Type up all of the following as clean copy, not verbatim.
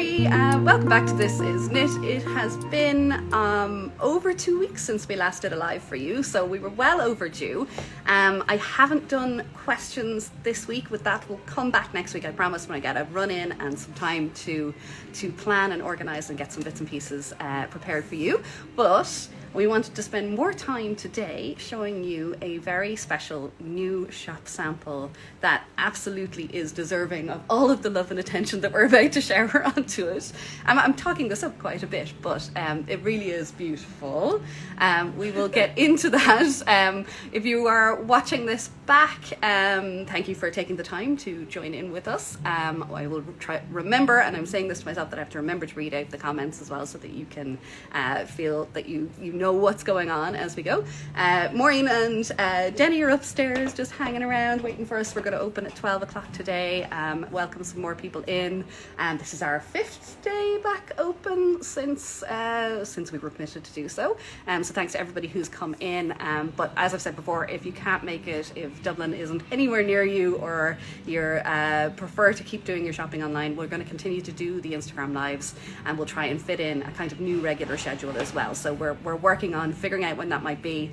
everybody, welcome back to This Is Knit. It has been over 2 weeks since we last did a live for you, so we were well overdue. I haven't done questions this week, but that will come back next week, I promise, when I get a run in and some time to plan and organise and get some bits and pieces prepared for you. But we wanted to spend more time today showing you a very special new shop sample that absolutely is deserving of all of the love and attention that we're about to shower onto it. I'm talking this up quite a bit, but it really is beautiful. We will get into that. If you are watching this back, thank you for taking the time to join in with us. I will remember, and I'm saying this to myself, that I have to remember to read out the comments as well, so that you can feel that you know what's going on as we go. Maureen and Denny are upstairs just hanging around waiting for us. We're going to open at 12 o'clock today. Welcome some more people in. This is our 5th day back open since we were permitted to do so. So thanks to everybody who's come in. But as I've said before, if you can't make it, if Dublin isn't anywhere near you, or you prefer to keep doing your shopping online, we're going to continue to do the Instagram lives, and we'll try and fit in a kind of new regular schedule as well. So we're working on figuring out when that might be,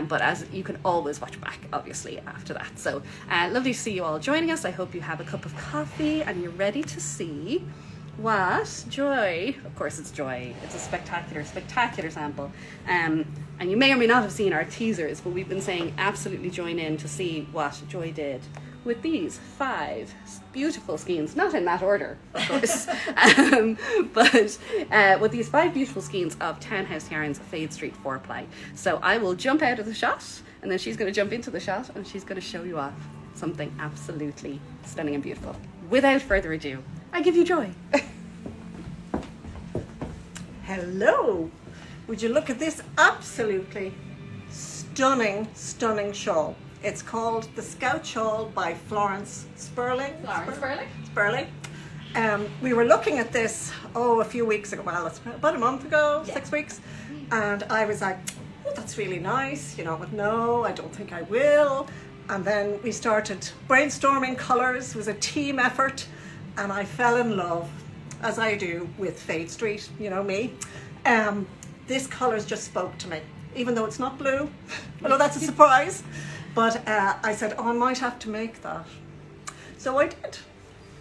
but as you can always watch back obviously after that. So lovely to see you all joining us. I hope you have a cup of coffee and you're ready to see what Joy, of course it's Joy, it's a spectacular sample, and you may or may not have seen our teasers, but we've been saying absolutely join in to see what Joy did with these 5 beautiful skeins, not in that order, of course, but with these 5 beautiful skeins of Townhouse Yarns Fade St 4-ply. So I will jump out of the shot, and then she's going to jump into the shot, and she's going to show you off something absolutely stunning and beautiful. Without further ado, I give you Joy. Hello! Would you look at this absolutely stunning shawl? It's called the Scout Shawl by Florence Spurling. Spurling. We were looking at this, a few weeks ago, well, it's about a month ago, 6 weeks, and I was like, oh, that's really nice, but no, I don't think I will. And then we started brainstorming colours. It was a team effort, and I fell in love, as I do, with Fade St, me. This colours just spoke to me, even though it's not blue. I know that's a surprise. But I said, I might have to make that. So I did.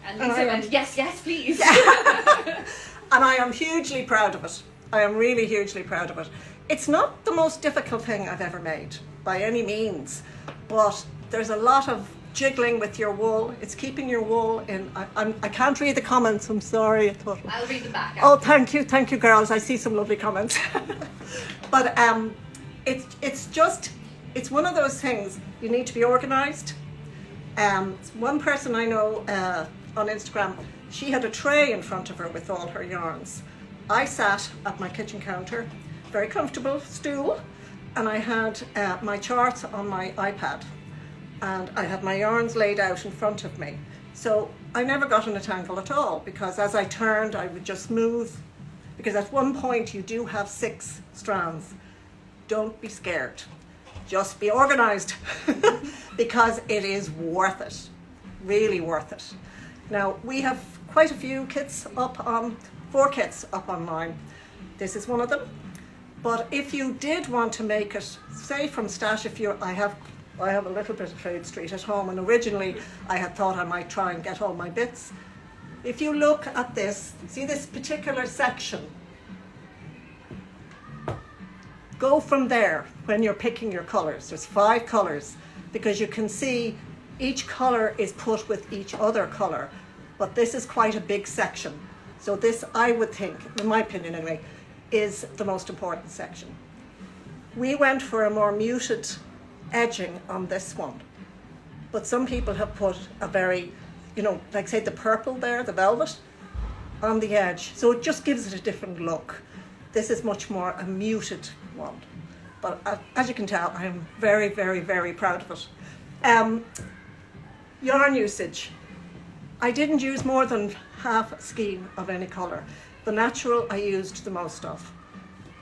And Lisa went, yes, please. And I am hugely proud of it. I am really hugely proud of it. It's not the most difficult thing I've ever made, by any means. But there's a lot of jiggling with your wool. It's keeping your wool in. I can't read the comments, I'm sorry. I'll read them back. Oh, thank you girls. I see some lovely comments. But it's one of those things, you need to be organised. One person I know on Instagram, she had a tray in front of her with all her yarns. I sat at my kitchen counter, very comfortable stool, and I had my charts on my iPad, and I had my yarns laid out in front of me. So I never got in a tangle at all, because as I turned, I would just move, because at one point you do have 6 strands. Don't be scared. Just be organised, because it is worth it, really worth it. Now, we have quite a few kits up on, 4 kits up online. This is one of them. But if you did want to make it, say from stash, I have a little bit of Fade St at home, and originally I had thought I might try and get all my bits. If you look at this, see this particular section, go from there when you're picking your colours. There's 5 colours, because you can see each colour is put with each other colour, but this is quite a big section. So this, I would think, in my opinion anyway, is the most important section. We went for a more muted edging on this one, but some people have put a very, like say the purple there, the velvet, on the edge. So it just gives it a different look. This is much more a muted one. But as you can tell, I'm very, very, very proud of it. Yarn usage. I didn't use more than half a skein of any colour. The natural I used the most of.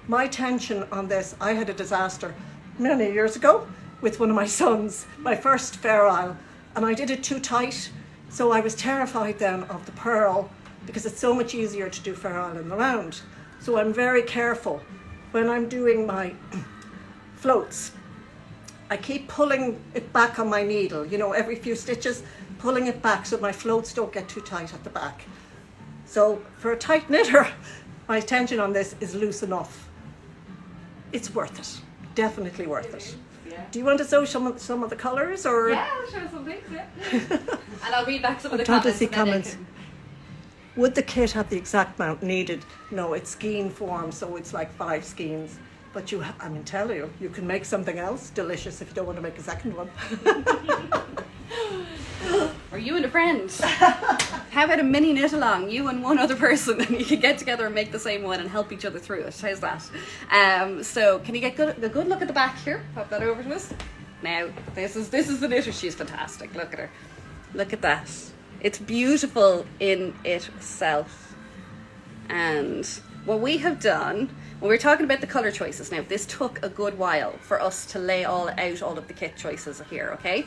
My tension on this, I had a disaster many years ago with one of my sons, my first Fair Isle, and I did it too tight. So I was terrified then of the pearl because it's so much easier to do Fair Island round. So I'm very careful when I'm doing my floats. I keep pulling it back on my needle, you know, every few stitches, pulling it back so my floats don't get too tight at the back. So for a tight knitter, my tension on this is loose enough. It's worth it, definitely worth it. Yeah. Do you want to show some of the colours, or? Yeah, I'll show some things, yeah. And I'll read back some of the I'm trying comments. to see comments. Would the kit have the exact amount needed? No, it's skein form, so it's like 5 skeins. But I mean, tell you, you can make something else delicious if you don't want to make a second one. Or you and a friend. How about a mini knit along, you and one other person, and you can get together and make the same one and help each other through it. How's that? So can you get a good look at the back here? Pop that over to us. Now, this is the knitter. She's fantastic. Look at her. Look at that. It's beautiful in itself. And what we have done, when we're talking about the colour choices now, this took a good while for us to lay all of the kit choices here, okay?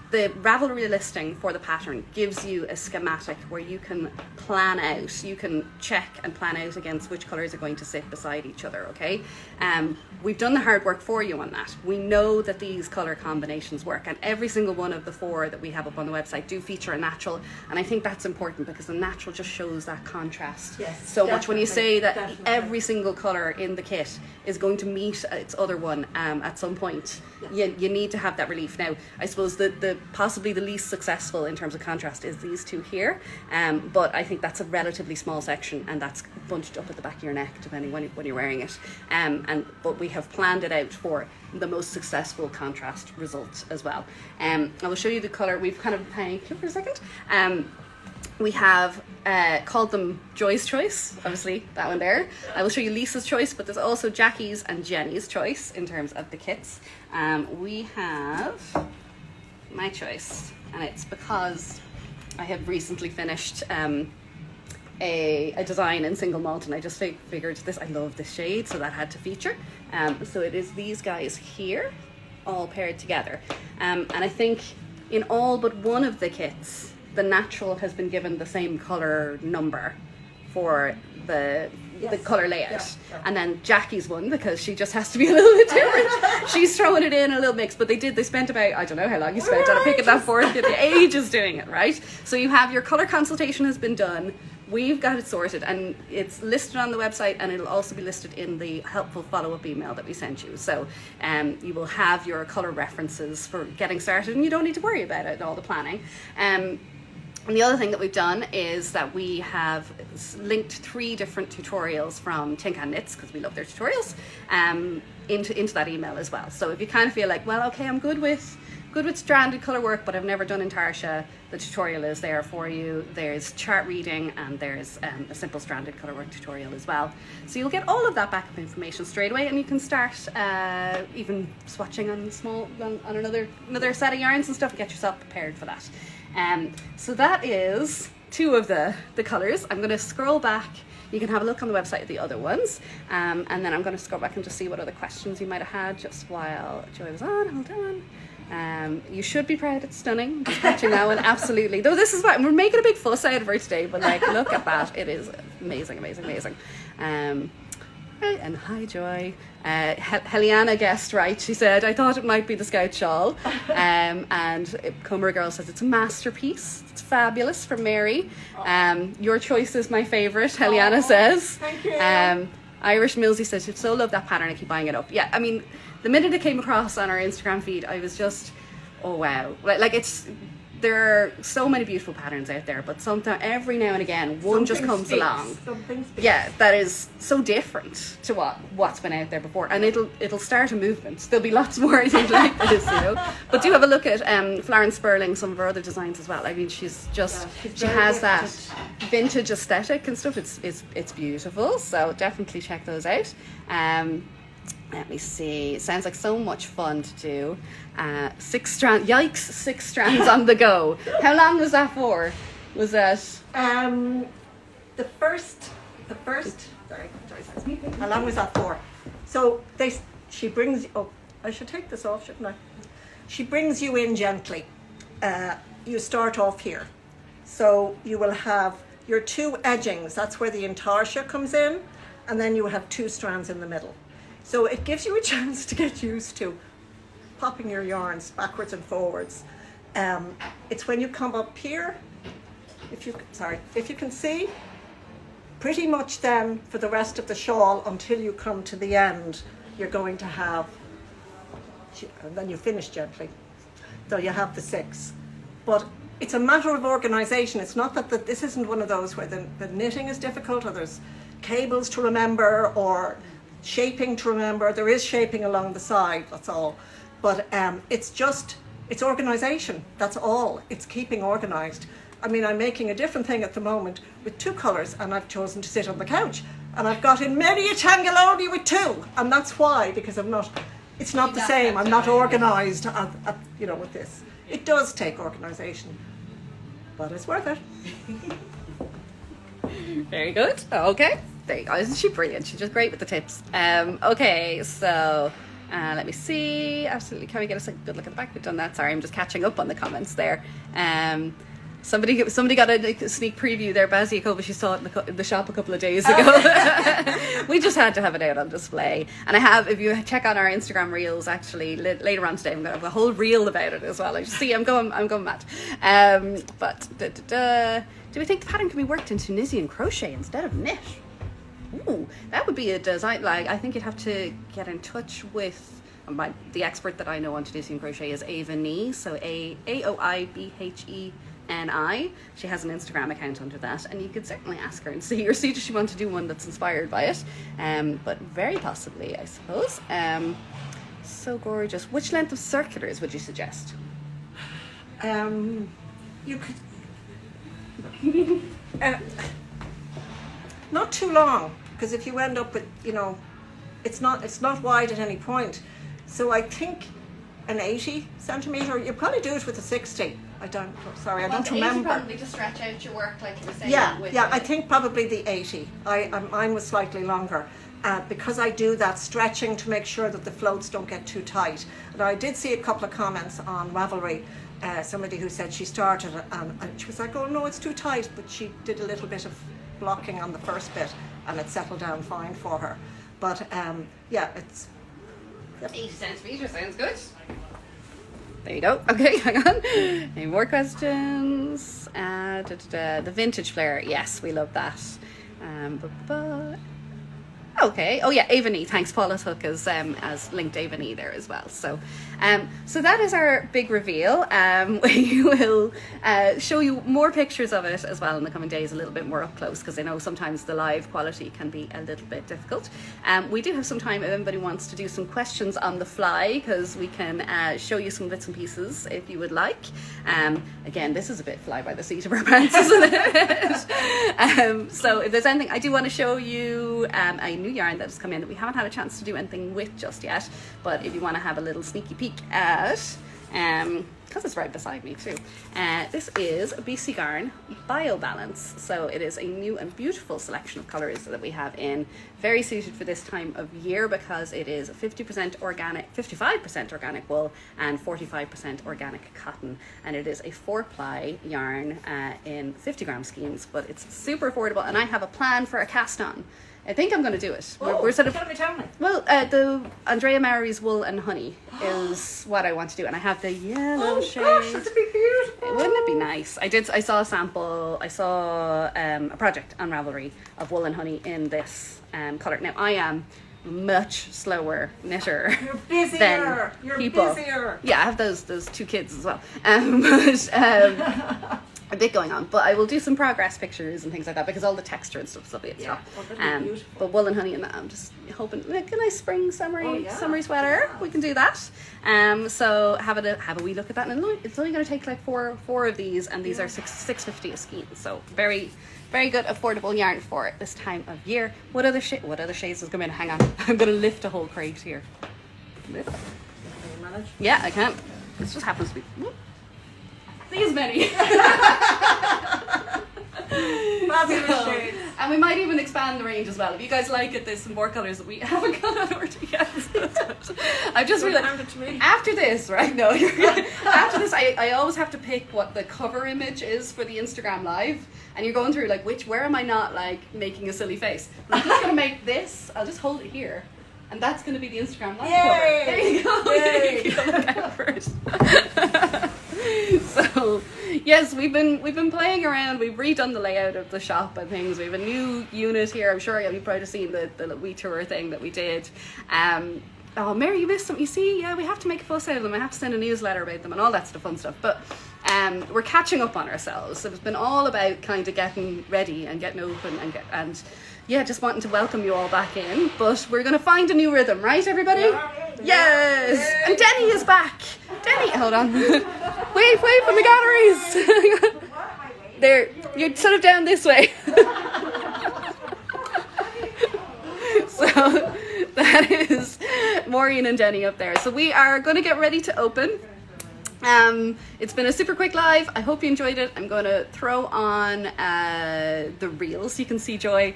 The Ravelry listing for the pattern gives you a schematic where you can plan out, you can check and plan out against which colours are going to sit beside each other, okay? We've done the hard work for you on that. We know that these colour combinations work, and every single one of the 4 that we have up on the website do feature a natural, and I think that's important because the natural just shows that contrast so much. When you say that every single colour in the kit is going to meet its other one at some point, you need to have that relief. Now, I suppose the possibly the least successful in terms of contrast is these 2 here, but I think that's a relatively small section, and that's bunched up at the back of your neck depending when you're wearing it. But we have planned it out for the most successful contrast result as well. I will show you the colour. We've kind of hang here for a second. We have called them Joy's Choice, obviously that one there. I will show you Lisa's choice, but there's also Jackie's and Jenny's choice in terms of the kits. We have my choice, and it's because I have recently finished a design in single malt, and I just figured I love this shade, so that had to feature. So it is these guys here, all paired together. And I think in all but one of the kits, the natural has been given the same colour number for the colour layout. And then Jackie's one, because she just has to be a little bit different. She's throwing it in a little mix, but they spent about, I don't know how long you spent on picking that forward, ages doing it, right? So you have your colour consultation has been done. We've got it sorted, and it's listed on the website, and it'll also be listed in the helpful follow-up email that we sent you. So you will have your colour references for getting started, and you don't need to worry about it and all the planning. And the other thing that we've done is that we have linked 3 different tutorials from Tin Can Knits, because we love their tutorials, into that email as well. So if you kind of feel like, well, okay, I'm good with stranded colour work, but I've never done Intarsha, the tutorial is there for you. There's chart reading, and there's a simple stranded colour work tutorial as well. So you'll get all of that backup information straight away, and you can start even swatching on another set of yarns and stuff, and get yourself prepared for that. So that is 2 of the colours. I'm going to scroll back. You can have a look on the website at the other ones, and then I'm going to scroll back and just see what other questions you might have had just while Joy was on. Hold on. You should be proud. It's stunning. Just catching that one, absolutely. Though this is what we're making a big fuss out of her today, but like, look at that. It is amazing, amazing, amazing. And hi, Joy. Heliana guessed right. She said, I thought it might be the Scout Shawl. And Comer Girl says it's a masterpiece. It's fabulous, from Mary. Your choice is my favourite, Heliana says. Thank you. Irish Millsy says, I so love that pattern, I keep buying it up. Yeah, I mean, the minute it came across on our Instagram feed, I was just, oh wow. Like there are so many beautiful patterns out there, but sometimes, every now and again, one just comes along. Yeah, that is so different to what's been out there before, and it'll start a movement. There'll be lots more, I think, like this, you know. But do have a look at Florence Spurling, some of her other designs as well. I mean, she has that vintage aesthetic and stuff. It's beautiful. So definitely check those out. Let me see. It sounds like so much fun to do. 6 strands. Yikes! 6 strands on the go. How long was that for? Was that? The first. Sorry. How long was that for? So she brings. Oh, I should take this off, shouldn't I? She brings you in gently. You start off here. So you will have your 2 edgings, that's where the intarsia comes in, and then you will have 2 strands in the middle. So it gives you a chance to get used to popping your yarns backwards and forwards. It's when you come up here, if you can see, pretty much then for the rest of the shawl until you come to the end, you're going to have, and then you finish gently, so you have the 6. But it's a matter of organisation. It's not that this isn't one of those where the knitting is difficult, or there's cables to remember, or shaping to remember. There is shaping along the side, that's all. But it's organisation, that's all. It's keeping organised. I mean, I'm making a different thing at the moment with 2 colours, and I've chosen to sit on the couch. And I've got in many a tangle only with 2. And that's why, because it's not the same. I'm not organised, with this. It does take organisation, but it's worth it. Very good. Okay. There you go. Isn't she brilliant? She's just great with the tips. Okay, so let me see. Absolutely. Can we get a good look at the back? We've done that. Sorry, I'm just catching up on the comments there. Somebody got a sneak preview there. Bazia Kova, she saw it in the shop a couple of days ago. We just had to have it out on display. And I have, if you check on our Instagram reels, actually later on today, I'm going to have a whole reel about it as well. I just see, I'm going mad. But do we think the pattern can be worked in Tunisian crochet instead of knit? Ooh, that would be a design. Like, I think you'd have to get in touch with the expert that I know on Tunisian crochet is Aoibhní. So Aoibheni. She has an Instagram account under that, and you could certainly ask her and see, or see does she want to do one that's inspired by it. But very possibly, I suppose. So gorgeous. Which length of circulars would you suggest? You could not too long, because if you end up with, it's not wide at any point. So I think an 80 centimetre. You probably do it with a 60. I don't remember. Probably to stretch out your work, like you were saying. Yeah. I think probably the 80. Mine was slightly longer. Because I do that stretching to make sure that the floats don't get too tight. And I did see a couple of comments on Ravelry, somebody who said she started and she was like, oh no, it's too tight, but she did a little bit of blocking on the first bit and it settled down fine for her. But it's... Yep. 80 centimetres sounds good. There you go. Okay, hang on. Any more questions? The vintage flare. Yes, we love that. Okay. Oh yeah, Aoibhní. Thanks, Paula's Hook as linked Aoibhní there as well. So that is our big reveal. We will show you more pictures of it as well in the coming days, a little bit more up close, because I know sometimes the live quality can be a little bit difficult. We do have some time if anybody wants to do some questions on the fly, because we can show you some bits and pieces if you would like. Again, this is a bit fly by the seat of our pants, isn't it? So if there's anything, I do want to show you a new yarn that has come in that we haven't had a chance to do anything with just yet, but if you want to have a little sneaky peek at, because it's right beside me too, this is BC Garn BioBalance. So it is a new and beautiful selection of colours that we have in, very suited for this time of year, because it is 50% organic, 55% organic wool and 45% organic cotton, and it is a 4-ply yarn in 50 gram skeins, but it's super affordable, and I have a plan for a cast on. I think I'm going to do it. We're sort of. Tell me. Well, the Andrea Mary's Wool and Honey is what I want to do, and I have the yellow shade. Oh gosh, that'd be beautiful. Wouldn't it be nice? I saw a sample. I saw a project on Ravelry of Wool and Honey in this colour. Now I am much slower knitter. You're busier. Than You're people. busier. Yeah, I have those 2 kids as well. A bit going on, but I will do some progress pictures and things like that, because all the texture and stuff will be Well, that'd be beautiful. but wool and honey and that, I'm just hoping like a nice spring summery sweater. We can do that. So have a wee look at that, and it's only going to take like four of these, and these are $6.50 a skein. So very, very good affordable yarn for this time of year. What other shades has come in? Hang on, I'm going to lift a whole crate here. Lift. Can you manage? Yeah, I can. This just happens to be. Whoop. These many. Fabulous shades. And we might even expand the range as well. If you guys like it, there's some more colours that we haven't got on order yet. I just realised after this, right? No, you're good. After this, I always have to pick what the cover image is for the Instagram live, and you're going through like where am I not like making a silly face? I'm just gonna make this. I'll just hold it here, and that's gonna be the Instagram live cover. There you go. Yay. You go look out for it. So yes, we've been playing around. We've redone the layout of the shop and things. We have a new unit here. I'm sure you've probably seen the wee tour thing that we did. Oh, Mary, you missed them. You see, yeah, we have to make a fuss out of them. I have to send a newsletter about them and all that fun stuff. But we're catching up on ourselves. It's been all about kind of getting ready and getting open and yeah, just wanting to welcome you all back in. But we're going to find a new rhythm, right, everybody? Yes! And Denny is back. Denny, hold on. Wave from the galleries. There, you're sort of down this way. So that is Maureen and Denny up there. So we are going to get ready to open. It's been a super quick live. I hope you enjoyed it. I'm going to throw on the reel so you can see Joy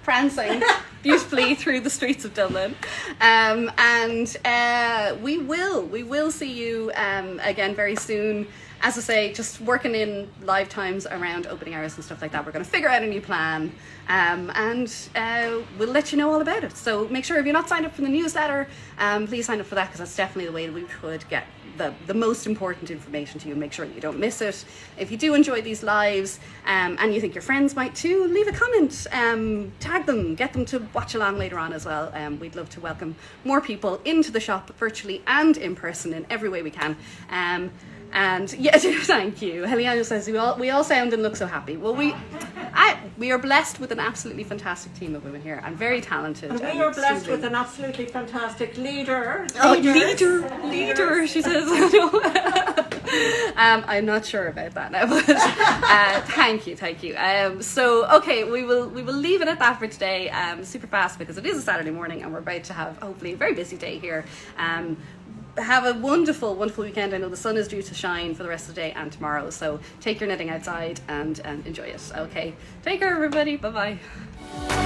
prancing beautifully through the streets of Dublin. And we will see you again very soon. As I say, just working in live times around opening hours and stuff like that. We're going to figure out a new plan, and we'll let you know all about it. So make sure if you're not signed up for the newsletter, please sign up for that, because that's definitely the way that we could get the most important information to you and make sure that you don't miss it. If you do enjoy these lives and you think your friends might too, leave a comment, tag them, get them to watch along later on as well. We'd love to welcome more people into the shop virtually and in person in every way we can. And yeah, thank you. Heliana says we all sound and look so happy. Well, we are blessed with an absolutely fantastic team of women here and very talented. And we are blessed with an absolutely fantastic leader. Oh, leader, she says. I'm not sure about that now, but thank you. So okay, we will leave it at that for today. Super fast, because it is a Saturday morning and we're about to have hopefully a very busy day here. Have a wonderful weekend. I know the sun is due to shine for the rest of the day and tomorrow, so take your knitting outside and enjoy it. Okay, take care everybody. Bye bye.